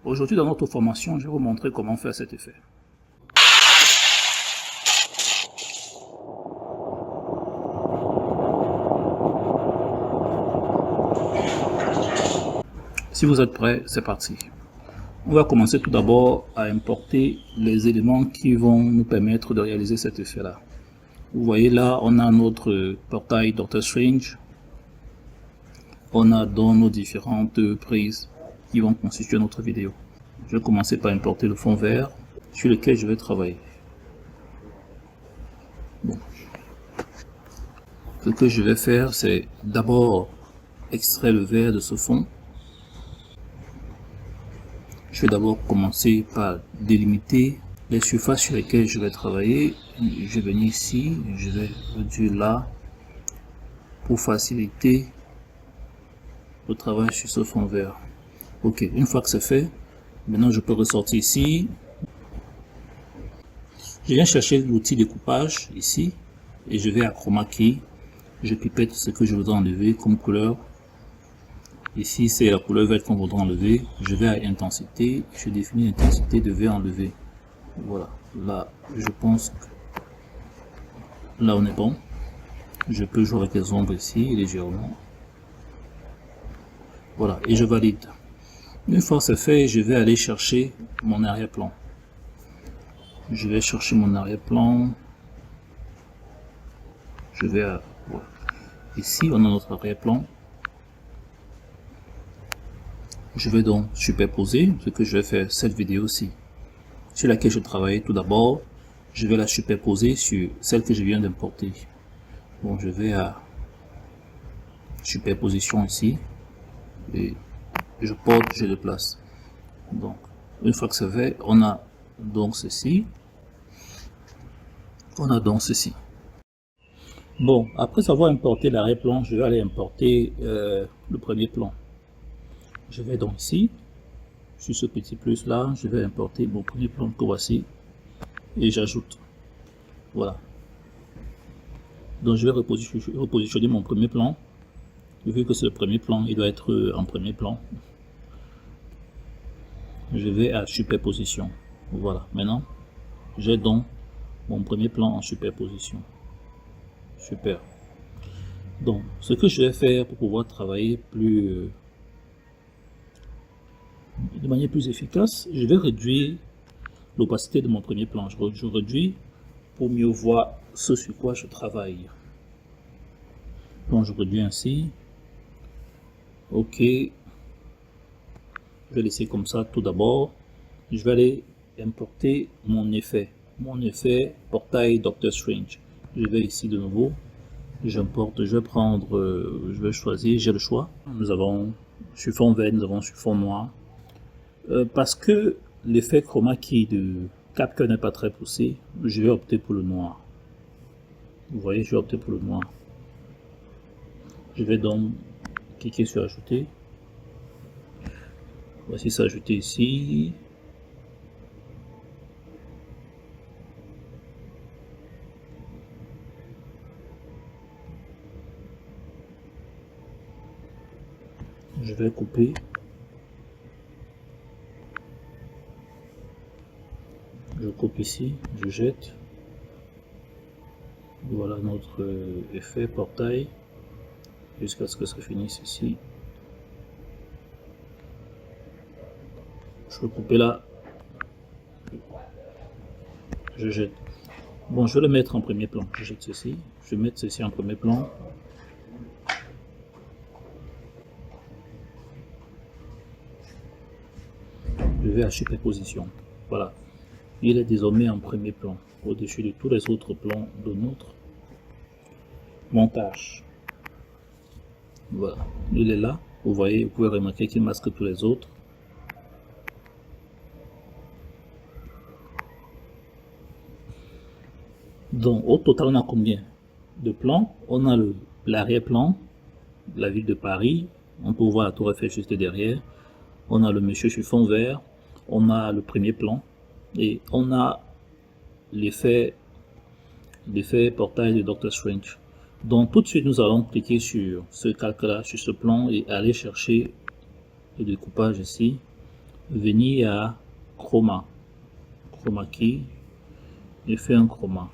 Aujourd'hui, dans notre formation, je vais vous montrer comment faire cet effet. Si vous êtes prêts, c'est parti. On va commencer tout d'abord à importer les éléments qui vont nous permettre de réaliser cet effet-là. Vous voyez là, on a notre portail Doctor Strange. On a dans nos différentes prises qui vont constituer notre vidéo. Je vais commencer par importer le fond vert sur lequel je vais travailler. Bon. Ce que je vais faire, c'est d'abord extraire le vert de ce fond. Je vais d'abord commencer par délimiter les surfaces sur lesquelles je vais travailler. Je vais venir ici, je vais réduire là pour faciliter le travail sur ce fond vert. Ok, une fois que c'est fait, maintenant je peux ressortir ici. Je viens chercher l'outil découpage ici et je vais à Chroma Key. Je pipette ce que je voudrais enlever comme couleur. Ici, c'est la couleur verte qu'on voudra enlever. Je vais à intensité. Je définis l'intensité de vert enlevé. Voilà. Là, je pense que là, on est bon. Je peux jouer avec les ombres ici, légèrement. Voilà. Et je valide. Une fois c'est fait, je vais aller chercher mon arrière-plan. Je vais chercher mon arrière-plan. Je vais à... Voilà. Ici, on a notre arrière-plan. Je vais donc superposer ce que je vais faire cette vidéo-ci, sur laquelle je travaille tout d'abord. Je vais la superposer sur celle que je viens d'importer. Bon, je vais à superposition ici et je porte, je déplace. Donc, une fois que c'est fait, on a donc ceci. On a donc ceci. Bon, après avoir importé l'arrière-plan, je vais aller importer le premier plan. Je vais donc ici, sur ce petit plus là, je vais importer mon premier plan que voici et j'ajoute. Voilà. Donc je vais repositionner mon premier plan. Vu que c'est le premier plan, il doit être en premier plan. Je vais à superposition. Voilà. Maintenant, j'ai donc mon premier plan en superposition. Super. Donc, ce que je vais faire pour pouvoir travailler de manière plus efficace, je vais réduire l'opacité de mon premier plan. Je réduis pour mieux voir ce sur quoi je travaille. Donc je réduis ainsi. Ok. Je vais laisser comme ça tout d'abord. Je vais aller importer mon effet. Mon effet portail Doctor Strange. Je vais ici de nouveau. J'importe, je vais prendre, je vais choisir, j'ai le choix. Nous avons sur fond vert, nous avons sur fond noir. Parce que l'effet chroma key de Capture n'est pas très poussé, je vais opter pour le noir. Vous voyez, je vais opter pour le noir. Je vais donc cliquer sur ajouter. Voici ça ajouté ici. Je vais couper. Je coupe ici, je jette. Voilà notre effet portail jusqu'à ce que ça finisse ici. Je peux couper là. Je jette. Bon, je vais le mettre en premier plan. Je jette ceci. Je vais mettre ceci en premier plan. Je vais à superposition. Voilà. Il est désormais en premier plan, au-dessus de tous les autres plans de notre montage. Voilà, il est là. Vous voyez, vous pouvez remarquer qu'il masque tous les autres. Donc, au total, on a combien de plans? On a l'arrière-plan, la ville de Paris. On peut voir la tour Eiffel juste derrière. On a le monsieur sur fond vert. On a le premier plan. Et on a l'effet portail de Doctor Strange. Donc tout de suite nous allons cliquer sur ce calque là, sur ce plan et aller chercher le découpage ici. venir à chroma key et faire un chroma.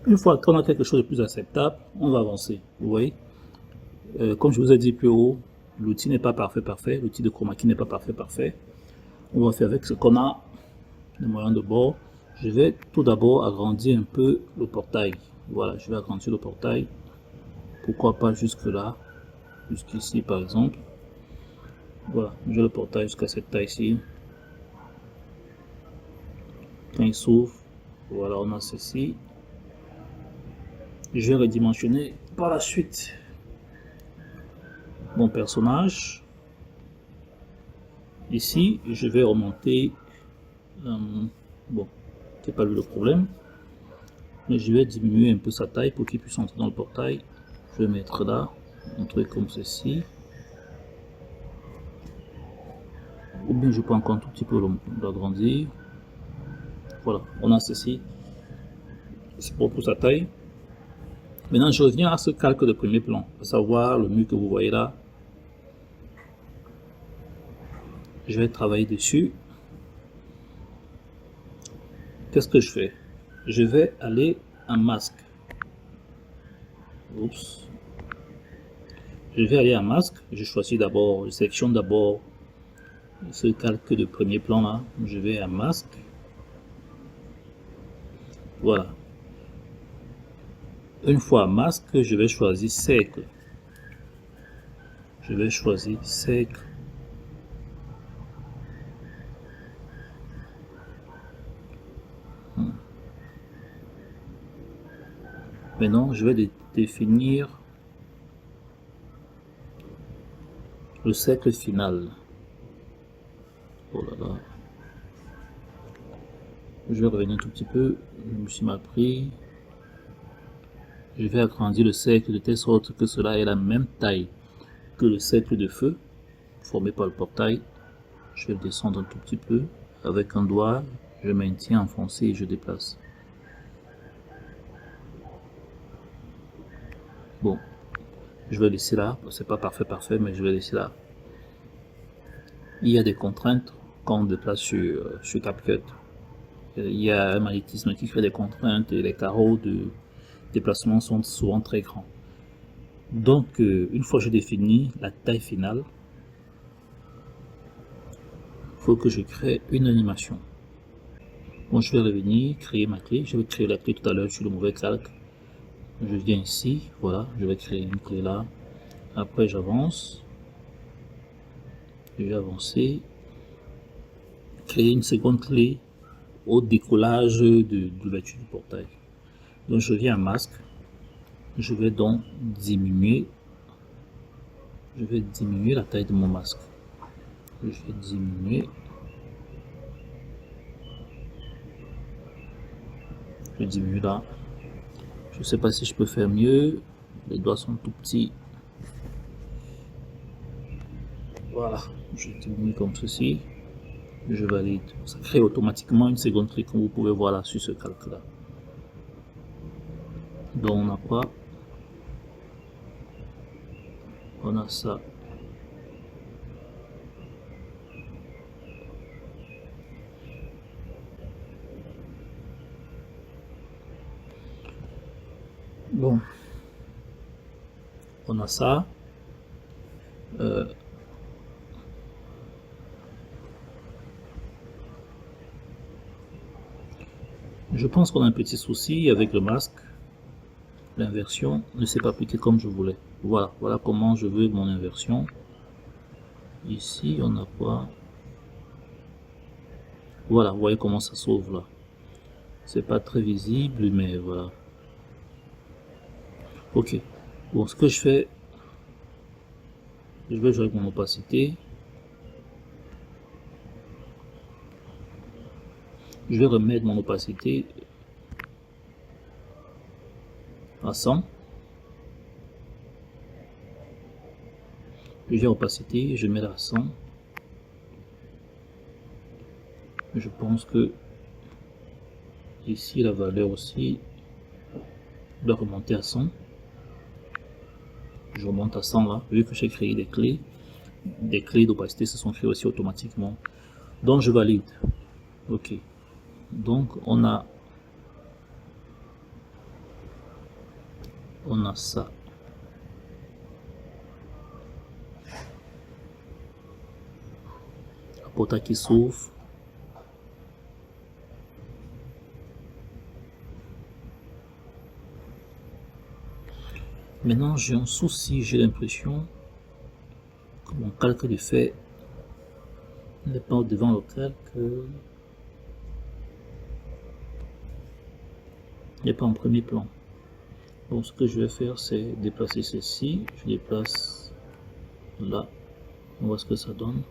Une fois qu'on a quelque chose de plus acceptable, on va avancer. Vous voyez, comme je vous ai dit plus haut, l'outil n'est pas parfait, l'outil de chroma key n'est pas parfait. On va faire avec ce qu'on a, les moyens de bord. Je vais tout d'abord agrandir un peu le portail. Voilà, je vais agrandir le portail. Pourquoi pas jusque là, jusqu'ici par exemple. Voilà, j'ai le portail jusqu'à cette taille-ci. Quand il s'ouvre, voilà, on a ceci. Je vais redimensionner par la suite mon personnage. Ici, je vais remonter. Bon, c'est pas lui le problème. Mais je vais diminuer un peu sa taille pour qu'il puisse entrer dans le portail. Je vais mettre là, un truc comme ceci. Ou bien je peux encore un tout petit peu l'agrandir. Voilà, on a ceci. C'est pour sa taille. Maintenant, je reviens à ce calque de premier plan, à savoir le mur que vous voyez là. Je vais travailler dessus. Qu'est-ce que je fais? Je vais aller en masque. Oups. Je vais aller en masque. Je choisis d'abord, je sélectionne d'abord ce calque de premier plan là. Je vais à masque. Voilà. Une fois à masque, je vais choisir cercle. Je vais choisir cercle. Maintenant, je vais définir le cercle final. Oh là là. Je vais revenir un tout petit peu. Je me suis mal pris. Je vais agrandir le cercle de telle sorte que cela ait la même taille que le cercle de feu formé par le portail. Je vais le descendre un tout petit peu. Avec un doigt, je maintiens enfoncé et je déplace. Bon, je vais laisser là. C'est pas parfait, mais je vais laisser là. Il y a des contraintes quand on déplace sur CapCut. Il y a un magnétisme qui crée des contraintes et les carreaux de déplacement sont souvent très grands. Donc, une fois que je définis la taille finale, il faut que je crée une animation. Bon, je vais revenir, créer ma clé. Je vais créer la clé tout à l'heure sur le mauvais calque. Je viens ici, voilà, je vais créer une clé là. Après, j'avance. Je vais avancer. Créer une seconde clé au décollage de l'ouverture du portail. Donc, je viens à masque. Je vais donc diminuer. Je vais diminuer la taille de mon masque. Je vais diminuer. Je diminue là. Je ne sais pas si je peux faire mieux. Les doigts sont tout petits. Voilà. Je diminue comme ceci. Je valide. Ça crée automatiquement une seconde clé comme vous pouvez voir là sur ce calque là. Donc on a quoi? On a ça. Bon. On a ça. Je pense qu'on a un petit souci avec le masque. L'inversion ne s'est pas appliquée comme je voulais. Voilà, voilà comment je veux mon inversion. Ici, on a quoi? Voilà, vous voyez comment ça s'ouvre là. C'est pas très visible, mais voilà. Ok. Bon, ce que je fais, je vais jouer avec mon opacité. Je vais remettre mon opacité à 100. Je vais opacité, je mets à 100. Je pense que ici la valeur aussi doit remonter à 100. Je remonte à 100 là, vu que j'ai créé des clés d'opacité se sont créées aussi automatiquement. Donc je valide. Ok. Donc on a ça. La portail qui s'ouvre. Maintenant j'ai un souci, j'ai l'impression que mon calque de fait n'est pas devant le calque. Il n'est pas en premier plan. Donc ce que je vais faire, c'est déplacer ceci. Je déplace là. On voit ce que ça donne.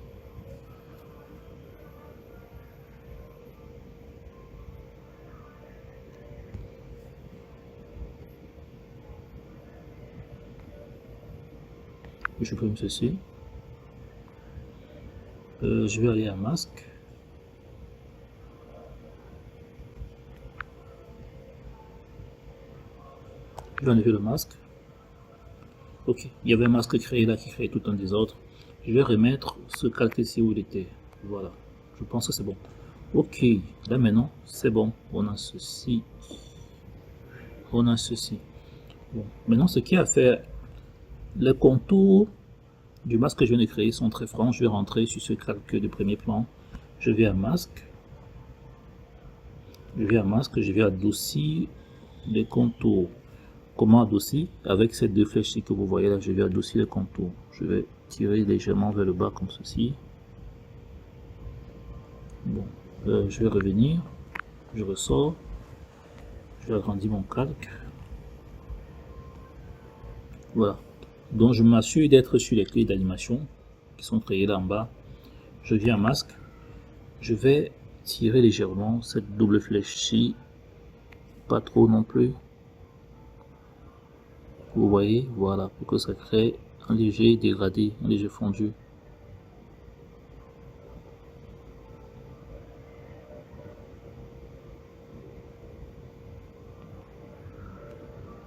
Je supprime ceci. Je vais aller à masque. Je vais enlever le masque. Ok, il y avait un masque créé là qui crée tout un désordre. Je vais remettre ce calque ici où il était. Voilà, je pense que c'est bon. Ok, là maintenant c'est bon. On a ceci. On a ceci. Bon, maintenant ce qui a fait les contours du masque que je viens de créer sont très francs. Je vais rentrer sur ce calque de premier plan. Je vais à masque. Je vais à masque. Je vais adoucir les contours. Comment adoucir? Avec ces deux flèches que vous voyez là, je vais adoucir les contours. Je vais tirer légèrement vers le bas comme ceci. Bon, je vais revenir. Je ressors. Je vais agrandir mon calque. Voilà. Donc je m'assure d'être sur les clés d'animation qui sont créées là en bas. Je viens à masque. Je vais tirer légèrement cette double flèche-ci. Pas trop non plus. Vous voyez, voilà, pour que ça crée un léger dégradé, un léger fondu.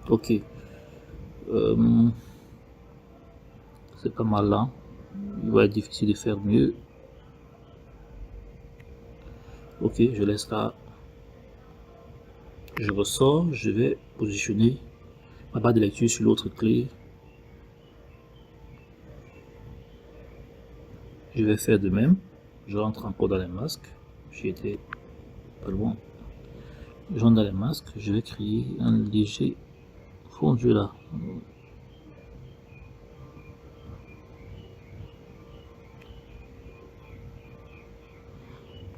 Ok. C'est pas mal là. Il va être difficile de faire mieux. Ok, je laisse là. Je ressors, je vais positionner ma barre de lecture sur l'autre clé. Je vais faire de même. Je rentre encore dans les masques. J'y étais pas loin. Je rentre dans les masques. Je vais créer un léger fondu là.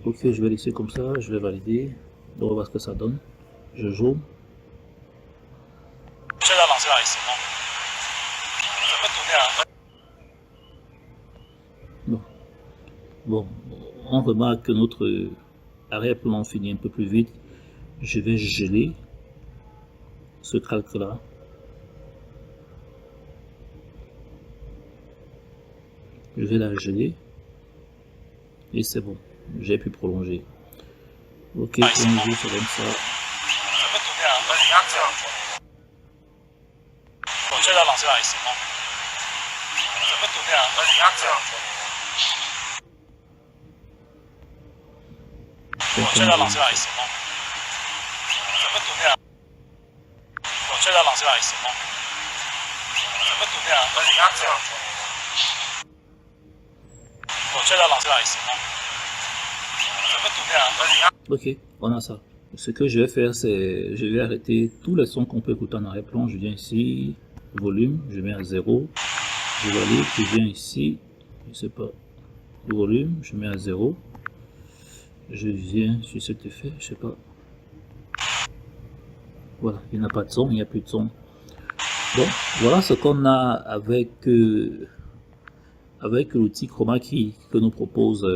Ok, je vais laisser comme ça. Je vais valider. On va voir ce que ça donne. Je joue. Bon, on remarque que notre arrière-plan finit un peu plus vite. Je vais geler ce calque là. Je vais la geler. Et c'est bon. J'ai pu prolonger. Ok, on joue sur comme ça. Ok, on a ça. Ce que je vais faire, c'est je vais arrêter tous les sons qu'on peut écouter en arrière-plan. Je viens ici, volume, je mets à 0. Je valide, je viens ici, je sais pas, volume, je mets à 0. Je viens sur cet effet, je sais pas. Voilà, il n'y a pas de son, il n'y a plus de son. Bon, voilà ce qu'on a avec l'outil Chroma Key que nous propose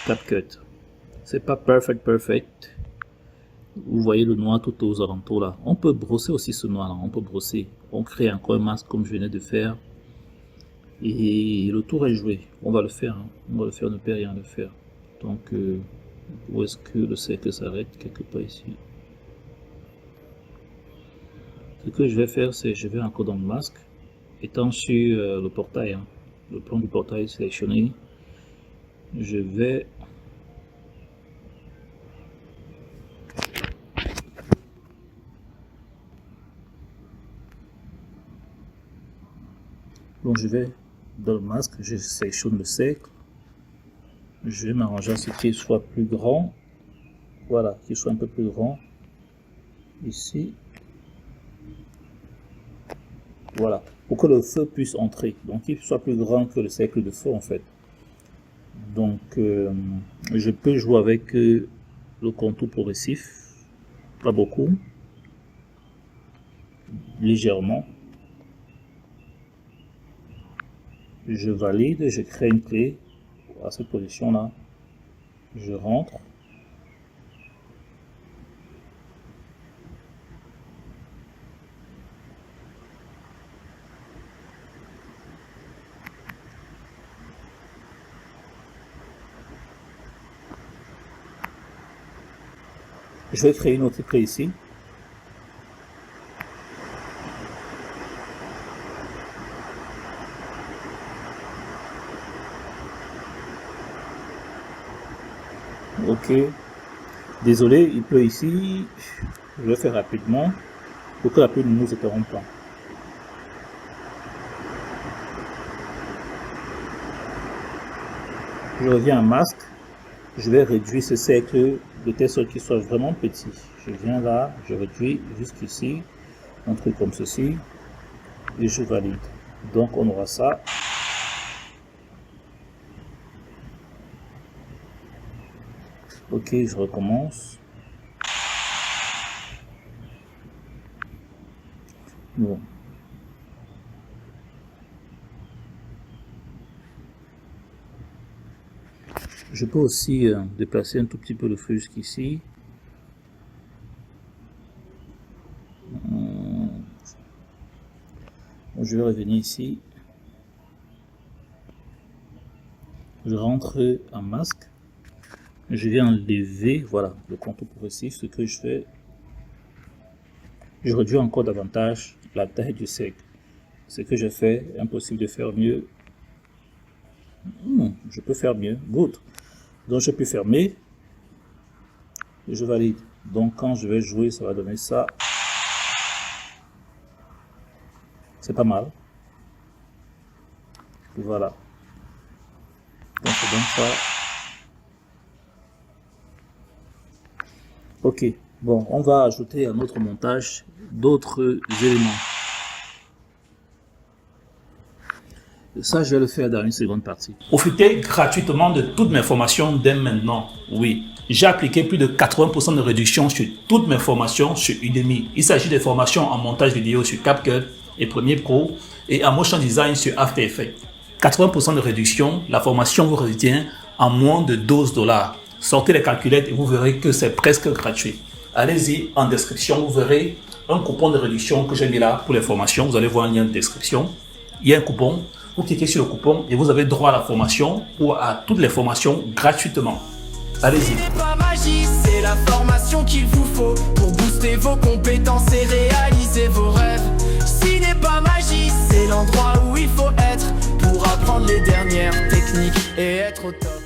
CapCut. C'est pas perfect. Vous voyez le noir tout aux alentours là. On peut brosser aussi ce noir là. On peut brosser. On crée encore un masque comme je venais de faire. Et le tour est joué. On va le faire. Hein. On va le faire, ne peut rien le faire. Donc, où est-ce que le cercle s'arrête? Quelque part ici. Ce que je vais faire, c'est je vais encore dans le masque. Étant sur le portail, hein, le plan du portail sélectionné, je vais dans le masque, je sélectionne le cercle, je vais m'arranger à ce qu'il soit plus grand, voilà, qu'il soit un peu plus grand, ici, voilà, pour que le feu puisse entrer, donc il soit plus grand que le cercle de feu en fait. Donc je peux jouer avec le contour progressif, pas beaucoup, légèrement. Je valide, je crée une clé à cette position là, je rentre, je vais créer une autre clé ici. Ok, désolé, il pleut ici, je vais faire rapidement pour que la pluie ne nous interrompe pas. Je reviens à masque, je vais réduire ce cercle de telle sorte qu'il soit vraiment petit. Je viens là, je réduis jusqu'ici, un truc comme ceci, et je valide. Donc on aura ça. Ok, je recommence. Bon. Je peux aussi déplacer un tout petit peu le feu jusqu'ici. Je vais revenir ici. Je rentre en masque. Je vais enlever, voilà, le contour progressif. Ce que je fais, je réduis encore davantage la taille du cercle. Ce que je fais, impossible de faire mieux. Je peux faire mieux. Good. Donc je peux fermer. Et je valide. Donc quand je vais jouer, ça va donner ça. C'est pas mal. Voilà. Donc ça donne ça. Ok. Bon, on va ajouter à notre montage d'autres éléments. Ça, je vais le faire dans une seconde partie. Profitez gratuitement de toutes mes formations dès maintenant. Oui, j'ai appliqué plus de 80% de réduction sur toutes mes formations sur Udemy. Il s'agit des formations en montage vidéo sur CapCut et Premiere Pro et en motion design sur After Effects. 80% de réduction, la formation vous revient en moins de 12 $. Sortez les calculettes et vous verrez que c'est presque gratuit. Allez-y, en description, vous verrez un coupon de réduction que j'ai mis là pour les formations. Vous allez voir un lien de description. Il y a un coupon. Vous cliquez sur le coupon et vous avez droit à la formation ou à toutes les formations gratuitement. Allez-y. C'est pas magie, c'est la formation qu'il vous faut pour booster vos compétences et réaliser vos rêves. Ce n'est pas magie, c'est l'endroit où il faut être pour apprendre les dernières techniques et être au top.